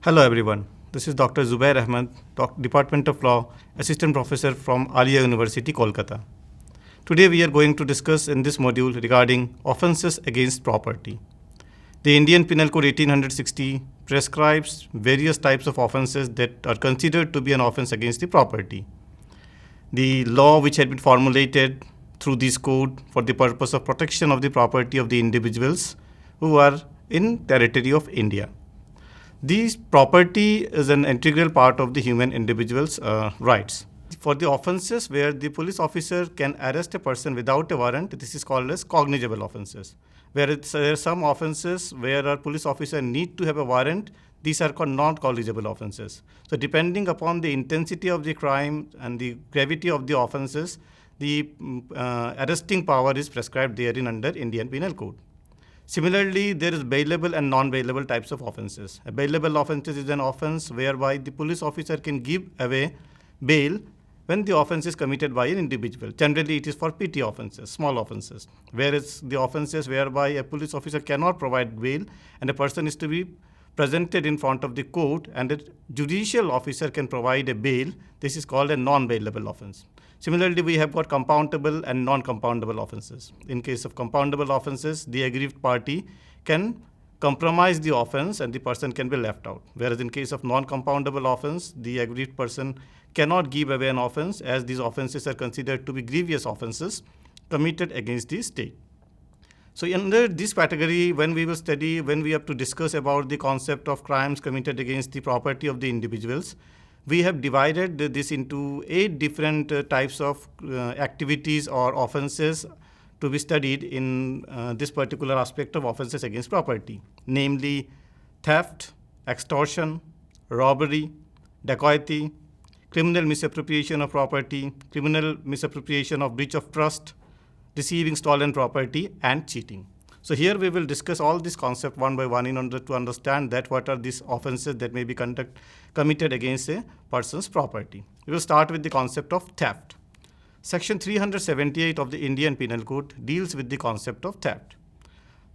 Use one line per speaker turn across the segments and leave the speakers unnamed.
Hello everyone. This is Dr. Zubair Ahmed, Department of Law, Assistant Professor from Alia University, Kolkata. Today we are going to discuss in this module regarding offences against property. The Indian Penal Code 1860 prescribes various types of offences that are considered to be an offence against the property. The law which had been formulated through this code for the purpose of protection of the property of the individuals who are in territory of India. This property is an integral part of the human individual's rights. For the offences where the police officer can arrest a person without a warrant, this is called as cognizable offences. There are some offences where a police officer need to have a warrant, these are called non-cognizable offences. So depending upon the intensity of the crime and the gravity of the offences, the arresting power is prescribed therein under Indian Penal Code. Similarly, there is bailable and non-bailable types of offences. A bailable offence is an offence whereby the police officer can give away bail when the offence is committed by an individual. Generally, it is for petty offences, small offences. Whereas the offences whereby a police officer cannot provide bail and a person is to be presented in front of the court and a judicial officer can provide a bail, this is called a non-bailable offence. Similarly, we have got compoundable and non-compoundable offences. In case of compoundable offences, the aggrieved party can compromise the offence and the person can be left out. Whereas in case of non-compoundable offence, the aggrieved person cannot give away an offence as these offences are considered to be grievous offences committed against the state. So under this category, when we have to discuss about the concept of crimes committed against the property of the individuals, we have divided this into 8 different types of activities or offences to be studied in this particular aspect of offences against property, namely theft, extortion, robbery, dacoity, criminal misappropriation of property, criminal misappropriation of breach of trust, receiving stolen property, and cheating. So here we will discuss all these concepts one by one in order to understand that what are these offences that may be committed against a person's property. We will start with the concept of theft. Section 378 of the Indian Penal Code deals with the concept of theft.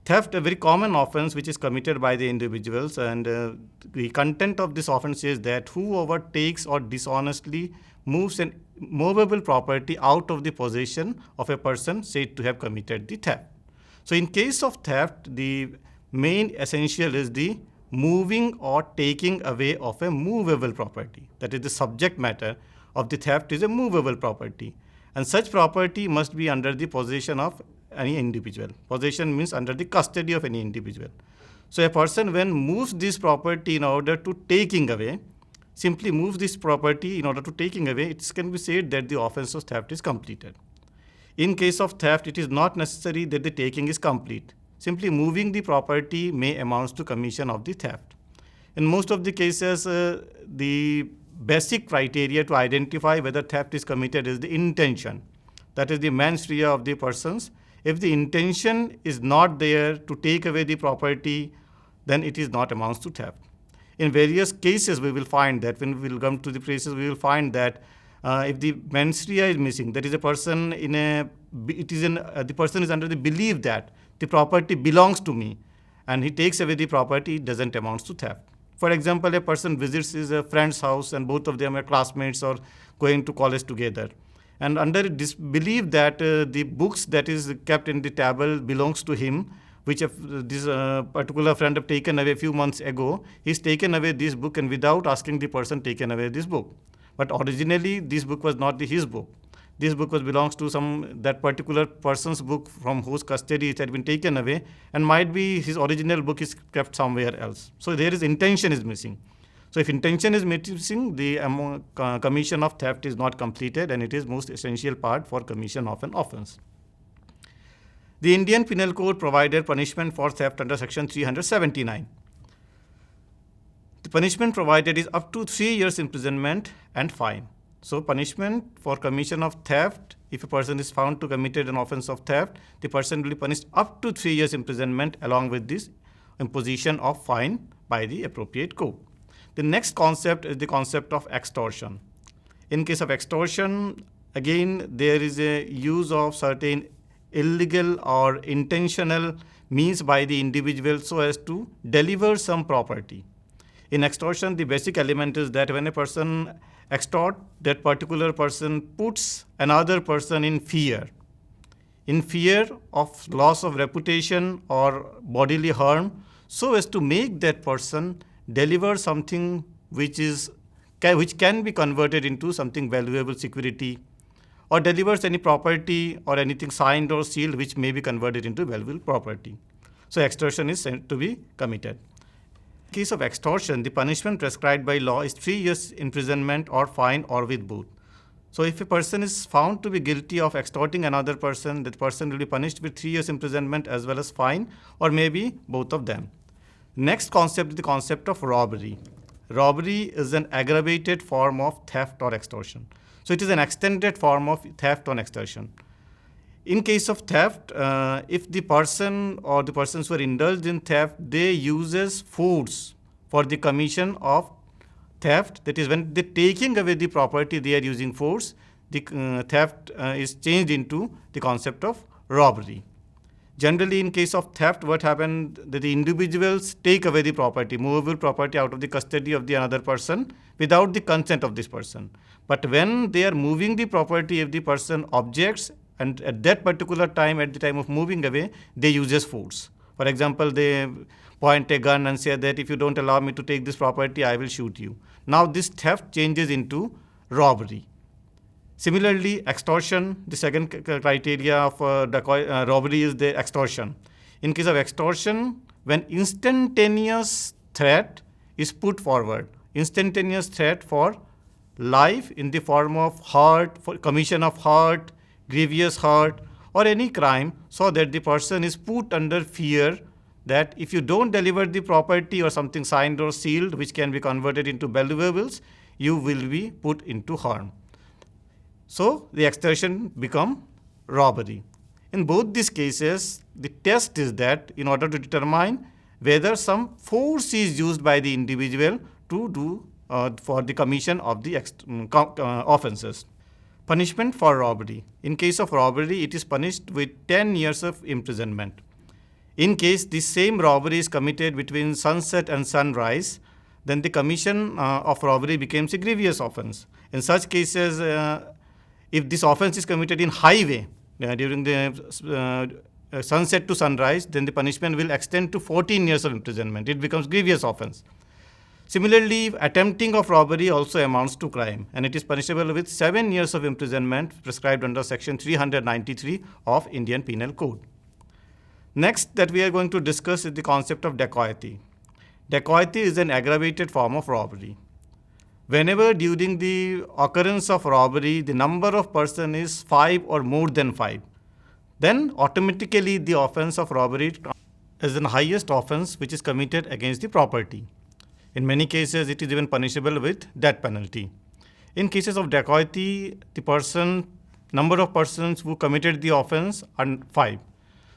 Theft, a very common offence which is committed by the individuals, and the content of this offence is that whoever takes or dishonestly moves an movable property out of the possession of a person said to have committed the theft. So in case of theft, the main essential is the moving or taking away of a movable property. That is, the subject matter of the theft is a movable property. And such property must be under the possession of any individual. Possession means under the custody of any individual. So a person when moves this property in order to taking away, simply moves this property in order to taking away, it can be said that the offence of theft is completed. In case of theft, it is not necessary that the taking is complete. Simply moving the property may amount to commission of the theft. In most of the cases, the basic criteria to identify whether theft is committed is the intention. That is the mens rea of the persons. If the intention is not there to take away the property, then it is not amounts to theft. In various cases, we will find that when we will come to the places, we will find that if the mens rea is missing, that is a person the person is under the belief that the property belongs to me, and he takes away the property, it doesn't amount to theft. For example, a person visits his friend's house and both of them are classmates or going to college together. And under this belief that the books that is kept in the table belongs to him, which this particular friend have taken away a few months ago, he's taken away this book and without asking the person taken away this book. But originally, this book was not his book. This book belongs to that particular person's book from whose custody it had been taken away, and might be his original book is kept somewhere else. So there is intention is missing. So if intention is missing, the commission of theft is not completed, and it is most essential part for commission of an offence. The Indian Penal Code provided punishment for theft under section 379. The punishment provided is up to 3 years imprisonment and fine. So punishment for commission of theft, if a person is found to committed an offence of theft, the person will be punished up to 3 years imprisonment along with this imposition of fine by the appropriate court. The next concept is the concept of extortion. In case of extortion, again, there is a use of certain illegal or intentional means by the individual so as to deliver some property. In extortion, the basic element is that when a person extort, that particular person puts another person in fear of loss of reputation or bodily harm, so as to make that person deliver something which can be converted into something valuable security, or delivers any property or anything signed or sealed which may be converted into valuable property. So extortion is said to be committed. In case of extortion, the punishment prescribed by law is 3 years imprisonment or fine or with both. So if a person is found to be guilty of extorting another person, that person will be punished with 3 years imprisonment as well as fine, or maybe both of them. Next concept is the concept of robbery. Robbery is an aggravated form of theft or extortion. So it is an extended form of theft or extortion. In case of theft, if the person or the persons who are indulged in theft, they uses force for the commission of theft, that is when they're taking away the property, they are using force, the theft is changed into the concept of robbery. Generally, in case of theft, what happened, that the individuals take away the property, movable property out of the custody of the another person without the consent of this person. But when they are moving the property, if the person objects, and at that particular time, at the time of moving away, they uses force. For example, they point a gun and say that if you don't allow me to take this property, I will shoot you. Now this theft changes into robbery. Similarly, extortion, the second criteria of robbery is the extortion. In case of extortion, when instantaneous threat is put forward, instantaneous threat for life in the form of hurt, for commission of hurt, grievous hurt, or any crime, so that the person is put under fear that if you don't deliver the property or something signed or sealed which can be converted into valuables, you will be put into harm. So the extortion become robbery. In both these cases, the test is that in order to determine whether some force is used by the individual to do for the commission of the offenses. Punishment for robbery. In case of robbery, it is punished with 10 years of imprisonment. In case the same robbery is committed between sunset and sunrise, then the commission of robbery becomes a grievous offense. In such cases, if this offense is committed in highway during the sunset to sunrise, then the punishment will extend to 14 years of imprisonment. It becomes grievous offense. Similarly, attempting of robbery also amounts to crime, and it is punishable with 7 years of imprisonment prescribed under section 393 of Indian Penal Code. Next that we are going to discuss is the concept of dacoity. Dacoity is an aggravated form of robbery. Whenever during the occurrence of robbery, the number of person is 5 or more than 5, then automatically the offense of robbery is the highest offense which is committed against the property. In many cases, it is even punishable with death penalty. In cases of dacoity, the number of persons who committed the offense are 5.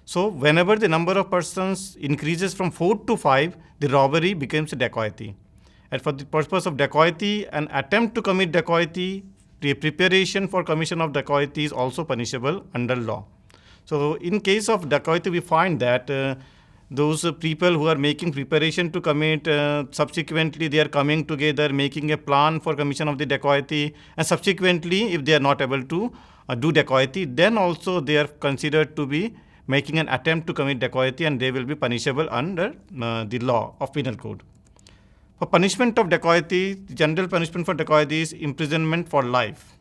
So whenever the number of persons increases from 4 to 5, the robbery becomes a dacoity. And for the purpose of dacoity, an attempt to commit dacoity, the preparation for commission of dacoity is also punishable under law. So in case of dacoity, we find that those people who are making preparation to commit, subsequently they are coming together, making a plan for commission of the dacoity, and subsequently if they are not able to do dacoity, then also they are considered to be making an attempt to commit dacoity, and they will be punishable under the law of penal code. For punishment of dacoity, the general punishment for dacoity is imprisonment for life.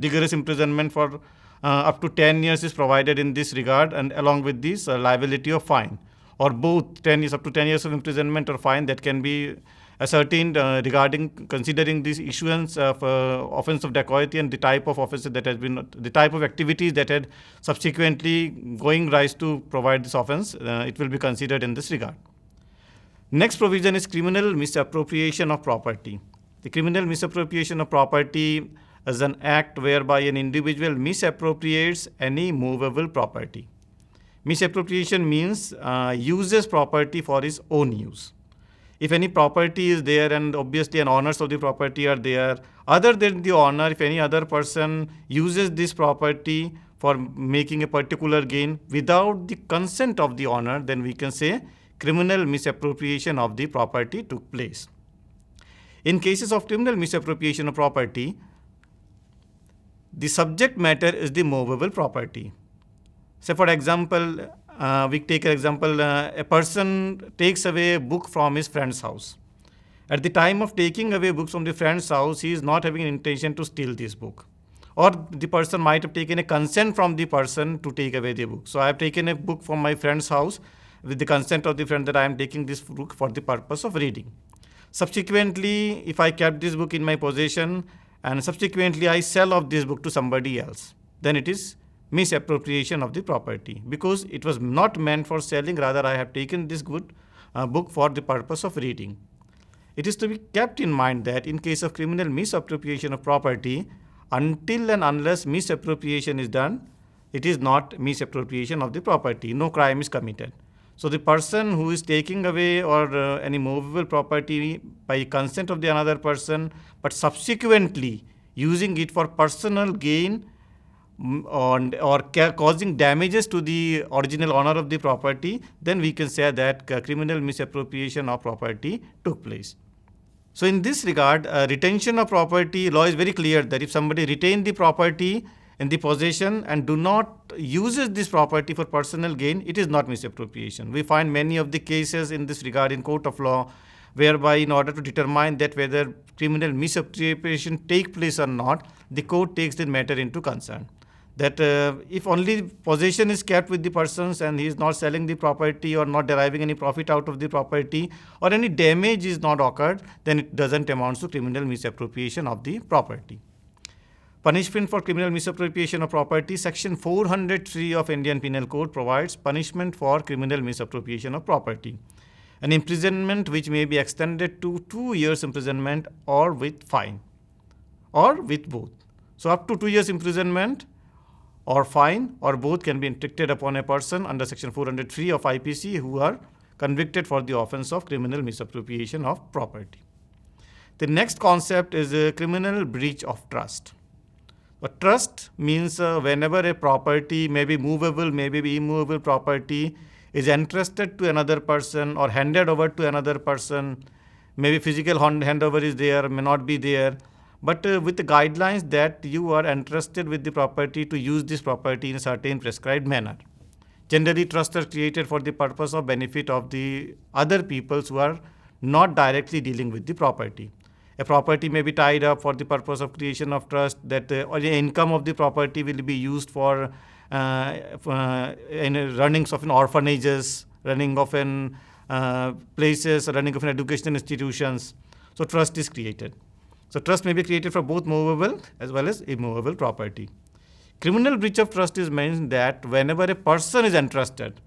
Rigorous imprisonment for up to 10 years is provided in this regard, and along with this liability of fine, or both 10 years up to 10 years of imprisonment or fine that can be ascertained considering this issuance of offense of dacoity and the type of offenses that has been, the type of activities that had subsequently going rise to provide this offense, it will be considered in this regard. Next provision is criminal misappropriation of property. The criminal misappropriation of property is an act whereby an individual misappropriates any movable property. Misappropriation means uses property for his own use. If any property is there and obviously an owners of the property are there, other than the owner, if any other person uses this property for making a particular gain without the consent of the owner, then we can say criminal misappropriation of the property took place. In cases of criminal misappropriation of property, the subject matter is the movable property. Say for example, we take an example, a person takes away a book from his friend's house. At the time of taking away books from the friend's house, he is not having an intention to steal this book. Or the person might have taken a consent from the person to take away the book. So I have taken a book from my friend's house with the consent of the friend that I am taking this book for the purpose of reading. Subsequently, if I kept this book in my possession and subsequently I sell off this book to somebody else, then it is misappropriation of the property, because it was not meant for selling, rather I have taken this good book for the purpose of reading. It is to be kept in mind that in case of criminal misappropriation of property, until and unless misappropriation is done, it is not misappropriation of the property. No crime is committed. So the person who is taking away or any movable property by consent of the another person, but subsequently using it for personal gain or causing damages to the original owner of the property, then we can say that criminal misappropriation of property took place. So in this regard, retention of property law is very clear that if somebody retain the property in the possession and do not uses this property for personal gain, it is not misappropriation. We find many of the cases in this regard in court of law, whereby in order to determine that whether criminal misappropriation take place or not, the court takes the matter into concern. That if only possession is kept with the persons and he is not selling the property or not deriving any profit out of the property or any damage is not occurred, then it doesn't amount to criminal misappropriation of the property. Punishment for criminal misappropriation of property. Section 403 of Indian Penal Code provides punishment for criminal misappropriation of property. An imprisonment which may be extended to 2 years imprisonment or with fine or with both. So up to 2 years imprisonment or fine or both can be inflicted upon a person under section 403 of IPC who are convicted for the offence of criminal misappropriation of property. The next concept is a criminal breach of trust. A trust means whenever a property, may be movable, may be immovable property, is entrusted to another person or handed over to another person, maybe physical handover is there, may not be there, but with the guidelines that you are entrusted with the property to use this property in a certain prescribed manner. Generally, trusts are created for the purpose of benefit of the other peoples who are not directly dealing with the property. A property may be tied up for the purpose of creation of trust, that or the income of the property will be used for in runnings of an orphanages, running of an places, running of an educational institutions. So trust is created. So trust may be created for both movable as well as immovable property. Criminal breach of trust is means that whenever a person is entrusted,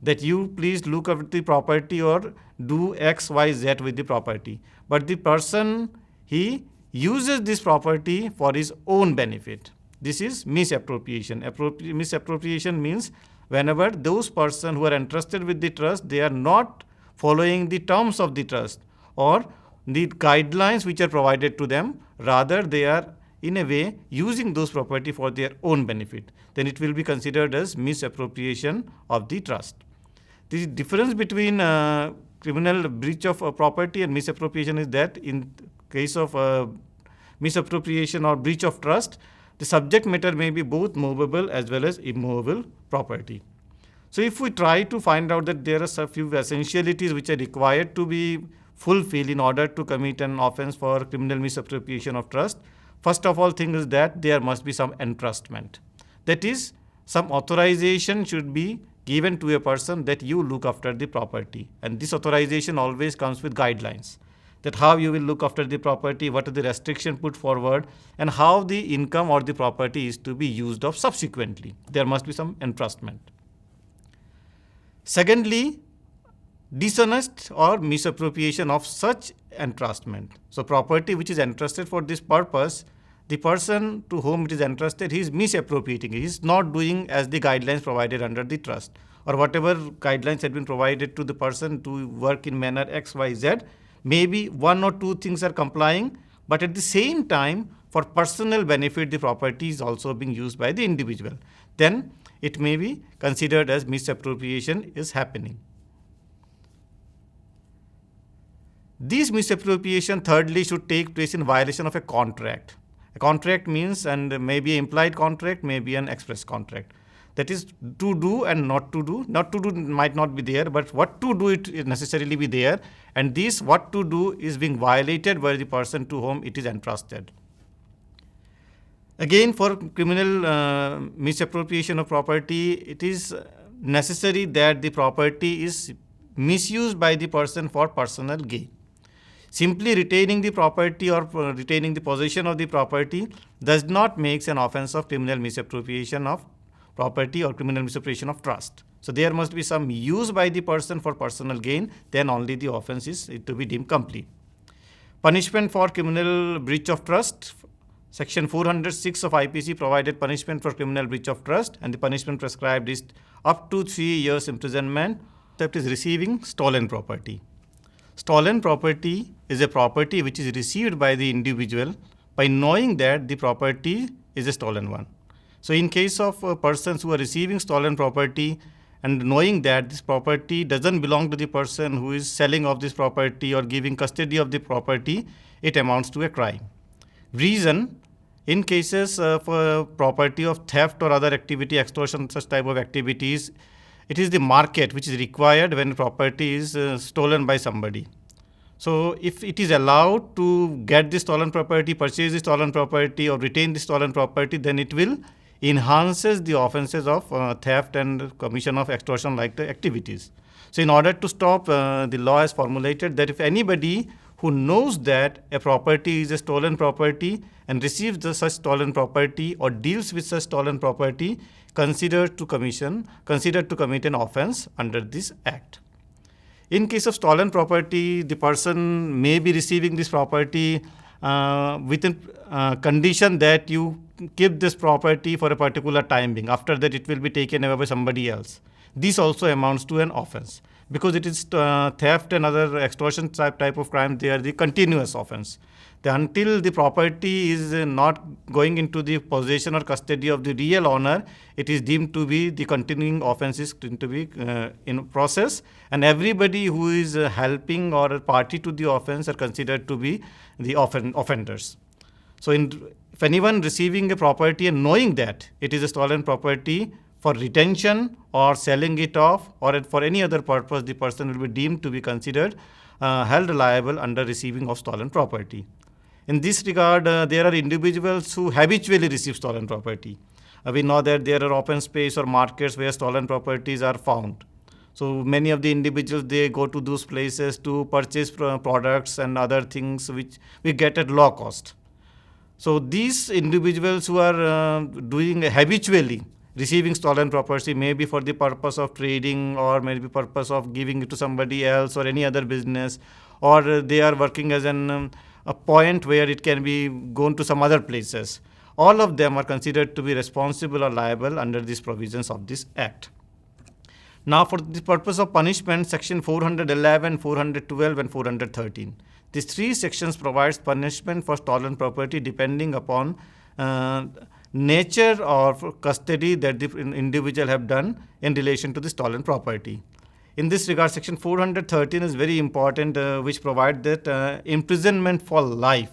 that you please look at the property or do X, Y, Z with the property. But the person, he uses this property for his own benefit. This is misappropriation. Misappropriation means whenever those persons who are entrusted with the trust, they are not following the terms of the trust or the guidelines which are provided to them, rather they are in a way using those property for their own benefit, then it will be considered as misappropriation of the trust. The difference between criminal breach of property and misappropriation is that in case of misappropriation or breach of trust, the subject matter may be both movable as well as immovable property. So if we try to find out that there are a few essentialities which are required to be fulfilled in order to commit an offence for criminal misappropriation of trust, first of all thing is that there must be some entrustment. That is, some authorization should be given to a person that you look after the property, and this authorization always comes with guidelines, that how you will look after the property, what are the restrictions put forward, and how the income or the property is to be used of subsequently. There must be some entrustment. Secondly, dishonest or misappropriation of such entrustment. So property which is entrusted for this purpose, the person to whom it is entrusted, he is misappropriating it. He is not doing as the guidelines provided under the trust, or whatever guidelines had been provided to the person to work in manner X, Y, Z. Maybe one or two things are complying, but at the same time, for personal benefit, the property is also being used by the individual. Then it may be considered as misappropriation is happening. These misappropriation, thirdly, should take place in violation of a contract. A contract means, and maybe an implied contract, maybe an express contract. That is to do and not to do. Not to do might not be there, but what to do it necessarily be there. And this what to do is being violated by the person to whom it is entrusted. Again, for criminal misappropriation of property, it is necessary that the property is misused by the person for personal gain. Simply retaining the property or retaining the possession of the property does not make an offense of criminal misappropriation of property or criminal misappropriation of trust. So there must be some use by the person for personal gain, then only the offense is to be deemed complete. Punishment for criminal breach of trust. Section 406 of IPC provided punishment for criminal breach of trust, and the punishment prescribed is up to 3 years imprisonment. That is receiving stolen property. Stolen property is a property which is received by the individual by knowing that the property is a stolen one. So in case of persons who are receiving stolen property and knowing that this property doesn't belong to the person who is selling of this property or giving custody of the property, it amounts to a crime. Reason, in cases of property of theft or other activity, extortion, such type of activities, it is the market which is required when property is stolen by somebody. So if it is allowed to get the stolen property, purchase the stolen property or retain the stolen property, then it will enhances the offenses of theft and commission of extortion like the activities. So in order to stop, the law has formulated that if anybody who knows that a property is a stolen property and receives such stolen property or deals with such stolen property, considered to commit an offense under this act. In case of stolen property, the person may be receiving this property with a condition that you keep this property for a particular time being. After that, it will be taken away by somebody else. This also amounts to an offense because it is theft and other extortion type of crime. They are the continuous offense. Until the property is not going into the possession or custody of the real owner, it is deemed to be the continuing offense is to be in process, and everybody who is helping or a party to the offense are considered to be the offenders. So if anyone receiving a property and knowing that it is a stolen property for retention or selling it off or for any other purpose, the person will be deemed to be considered held liable under receiving of stolen property. In this regard, there are individuals who habitually receive stolen property. We know that there are open space or markets where stolen properties are found. So many of the individuals, they go to those places to purchase products and other things which we get at low cost. So these individuals who are doing habitually receiving stolen property, maybe for the purpose of trading or maybe purpose of giving it to somebody else or any other business, or they are working as a point where it can be gone to some other places. All of them are considered to be responsible or liable under these provisions of this act. Now, for the purpose of punishment, section 411, 412 and 413. These three sections provides punishment for stolen property depending upon nature or custody that the individual have done in relation to the stolen property. In this regard, section 413 is very important, which provides that imprisonment for life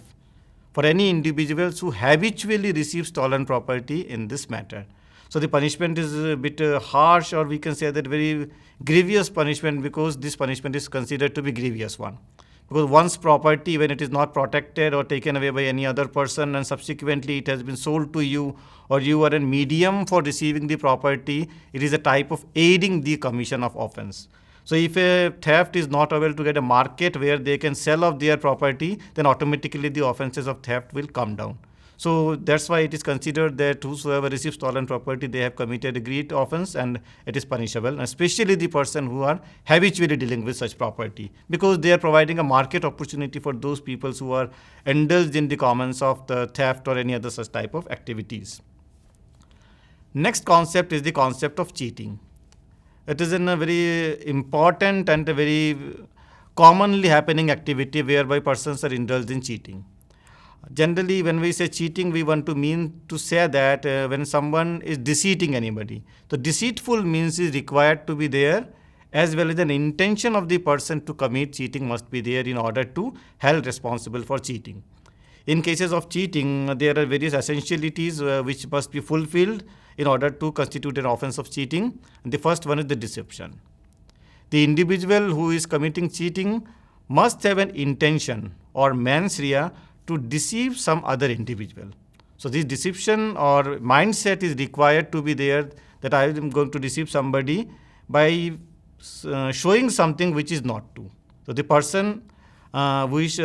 for any individuals who habitually receive stolen property in this matter. So the punishment is a bit harsh, or we can say that very grievous punishment, because this punishment is considered to be grievous one. Because once property, when it is not protected or taken away by any other person and subsequently it has been sold to you, or you are a medium for receiving the property, it is a type of aiding the commission of offense. So if a theft is not able to get a market where they can sell off their property, then automatically the offenses of theft will come down. So that's why it is considered that whosoever receives stolen property, they have committed a great offense and it is punishable, especially the person who are habitually dealing with such property, because they are providing a market opportunity for those people who are indulged in the commons of the theft or any other such type of activities. Next concept is the concept of cheating. It is a very important and a very commonly happening activity whereby persons are indulged in cheating. Generally, when we say cheating, we want to mean to say that when someone is deceiving anybody. So deceitful means is required to be there as well as an intention of the person to commit cheating must be there in order to held responsible for cheating. In cases of cheating, there are various essentialities which must be fulfilled in order to constitute an offense of cheating. And the first one is the deception. The individual who is committing cheating must have an intention or mens rea to deceive some other individual. So this deception or mindset is required to be there, that I am going to deceive somebody by showing something which is not true. So the person who is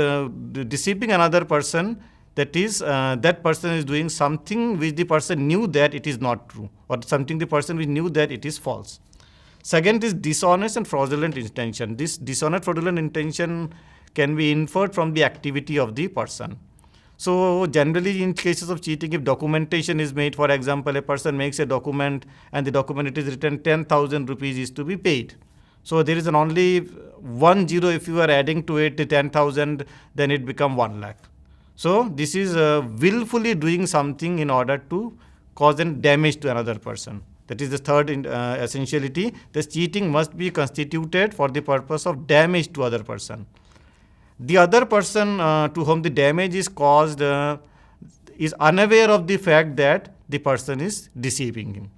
deceiving another person, that person is doing something which the person knew that it is not true, or something the person which knew that it is false. Second is dishonest and fraudulent intention. This dishonest fraudulent intention can be inferred from the activity of the person. So generally in cases of cheating, if documentation is made, for example, a person makes a document and the document it is written 10,000 rupees is to be paid. So there is an only 1 zero, if you are adding to it the 10,000, then it becomes 1 lakh. So this is willfully doing something in order to cause damage to another person. That is the third essentiality. This cheating must be constituted for the purpose of damage to other person. The other person to whom the damage is caused is unaware of the fact that the person is deceiving him.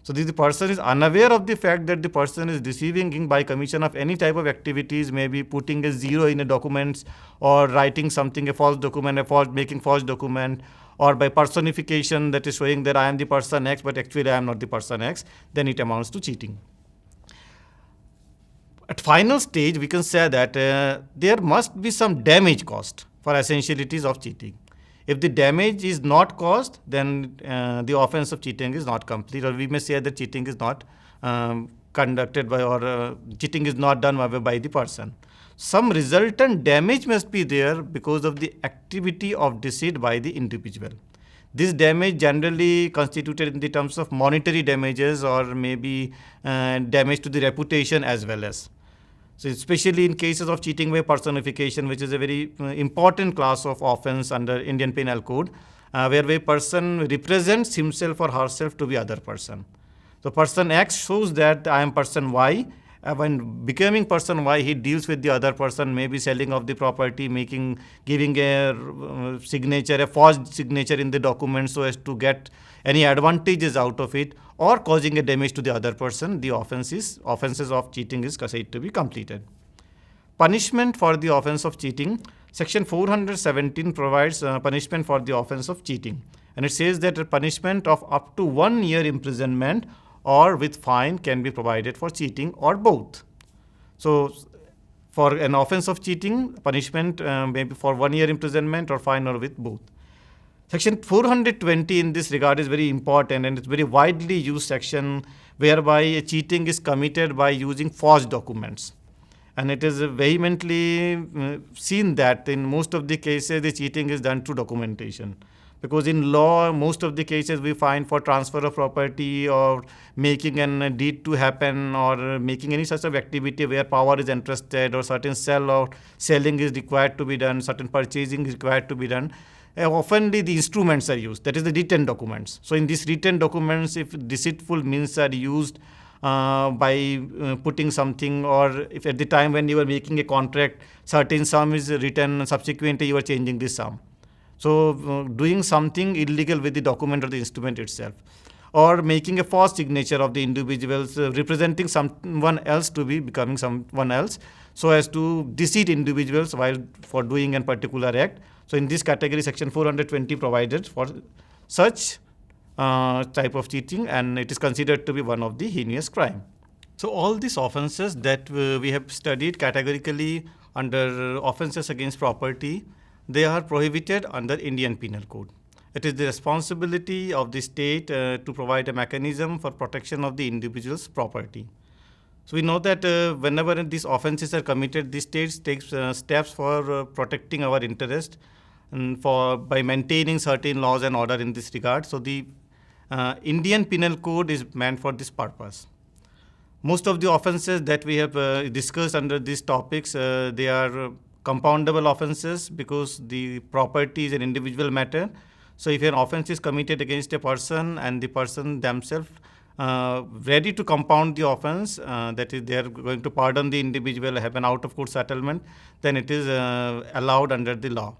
So the person is unaware of the fact that the person is deceiving him by commission of any type of activities, maybe putting a zero in a document, or writing something, a false document, making false document, or by personification, that is showing that I am the person X, but actually I am not the person X, then it amounts to cheating. At final stage, we can say that there must be some damage caused for essentialities of cheating. If the damage is not caused, then the offense of cheating is not complete, or we may say that cheating is not conducted by, or cheating is not done by the person. Some resultant damage must be there because of the activity of deceit by the individual. This damage generally constituted in the terms of monetary damages, or maybe damage to the reputation as well as. So especially in cases of cheating by personification, which is a very important class of offense under Indian Penal Code, where a person represents himself or herself to be other person. So person X shows that I am person Y. When becoming person Y, he deals with the other person, maybe selling of the property, giving a signature, a forged signature in the document so as to get any advantages out of it, or causing a damage to the other person. The offenses of cheating is said to be completed. Punishment for the offense of cheating. Section 417 provides punishment for the offense of cheating, and it says that a punishment of up to 1 year imprisonment or with fine can be provided for cheating, or both. So for an offense of cheating, punishment may be for 1 year imprisonment or fine, or with both. Section 420 in this regard is very important, and it's very widely used section, whereby cheating is committed by using forged documents. And it is vehemently seen that in most of the cases the cheating is done through documentation. Because in law, most of the cases we find for transfer of property, or making a deed to happen, or making any such of activity where power is entrusted, or certain sell or selling is required to be done, certain purchasing is required to be done. Oftenly the instruments are used, that is the written documents. So in these written documents, if deceitful means are used by putting something, or if at the time when you are making a contract, certain sum is written, subsequently you are changing this sum. So doing something illegal with the document or the instrument itself, or making a false signature of the individuals, representing someone else to be becoming someone else, so as to deceive individuals while for doing a particular act. So in this category, section 420 provided for such type of cheating, and it is considered to be one of the heinous crime. So all these offences that we have studied categorically under offences against property, they are prohibited under Indian Penal Code. It is the responsibility of the state to provide a mechanism for protection of the individual's property. So we know that whenever these offences are committed, the state takes steps for protecting our interest, and by maintaining certain laws and order in this regard. So the Indian Penal Code is meant for this purpose. Most of the offences that we have discussed under these topics, they are compoundable offences, because the property is an individual matter. So if an offence is committed against a person and the person themselves ready to compound the offense, that is, they are going to pardon the individual, have an out-of-court settlement, then it is allowed under the law.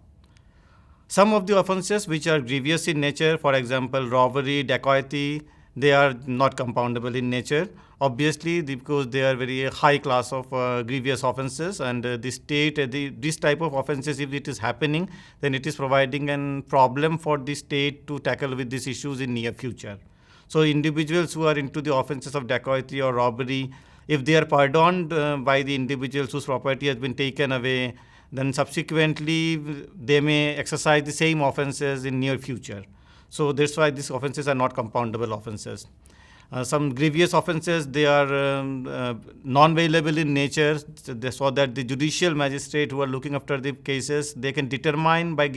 Some of the offences which are grievous in nature, for example, robbery, dacoity, they are not compoundable in nature. Obviously, because they are very high class of grievous offences, and the state, this type of offences, if it is happening, then it is providing a problem for the state to tackle with these issues in near future. So individuals who are into the offences of dacoity or robbery, if they are pardoned by the individuals whose property has been taken away, then subsequently they may exercise the same offences in near future. So that's why these offences are not compoundable offences. Some grievous offences, they are non-bailable in nature, so that the judicial magistrate who are looking after the cases, they can determine by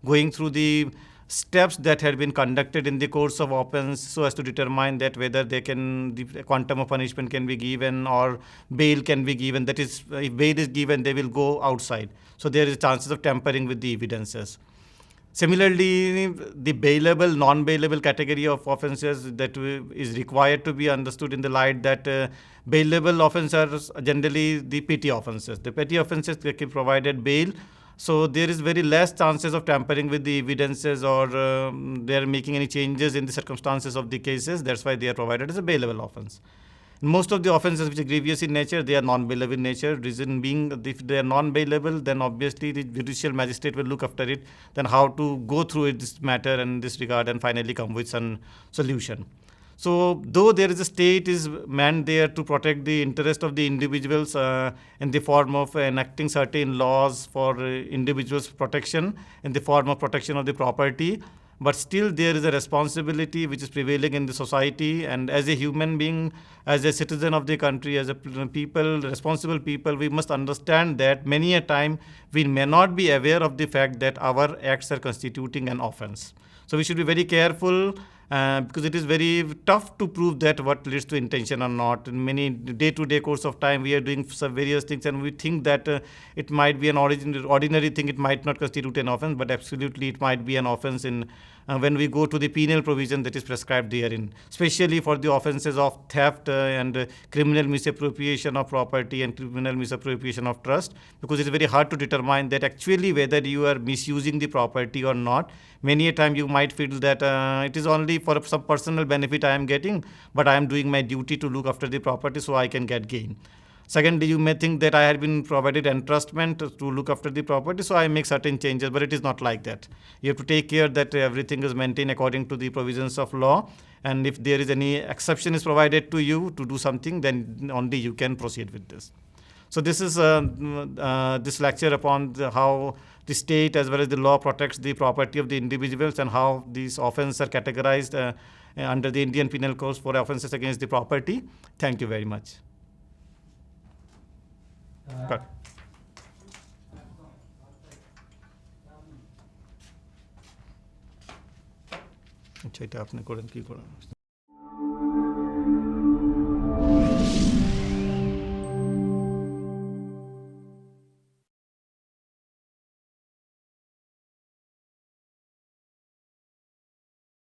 going through the steps that had been conducted in the course of offense, so as to determine that whether the quantum of punishment can be given or bail can be given. That is, if bail is given, they will go outside. So there is chances of tampering with the evidences. Similarly, the bailable, non-bailable category of offences that is required to be understood in the light that bailable offences are generally the petty offences. The petty offences they can provided bail, so there is very less chances of tampering with the evidences or they are making any changes in the circumstances of the cases. That's why they are provided as a bailable offence. Most of the offences which are grievous in nature, they are non-bailable in nature. Reason being, if they are non-bailable, then obviously the judicial magistrate will look after it, then how to go through this matter in this regard and finally come with some solution. So though there is a state is meant there to protect the interest of the individuals in the form of enacting certain laws for individuals' protection, in the form of protection of the property, but still there is a responsibility which is prevailing in the society, and as a human being, as a citizen of the country, as a people, responsible people, we must understand that many a time we may not be aware of the fact that our acts are constituting an offence. So we should be very careful because it is very tough to prove that what leads to intention or not. In many day-to-day course of time, we are doing some various things and we think that it might be an ordinary thing, it might not constitute an offence, but absolutely it might be an offence in when we go to the penal provision that is prescribed therein, especially for the offences of theft and criminal misappropriation of property and criminal misappropriation of trust, because it is very hard to determine that actually whether you are misusing the property or not. Many a time you might feel that it is only for some personal benefit I am getting, but I am doing my duty to look after the property so I can get gain. Secondly, you may think that I have been provided entrustment to look after the property, so I make certain changes, but it is not like that. You have to take care that everything is maintained according to the provisions of law, and if there is any exception is provided to you to do something, then only you can proceed with this. So this is this lecture upon how the state as well as the law protects the property of the individuals and how these offences are categorized under the Indian Penal Code for offences against the property. Thank you very much. Cut. अच्छा এটা আপনি করেন কি করেন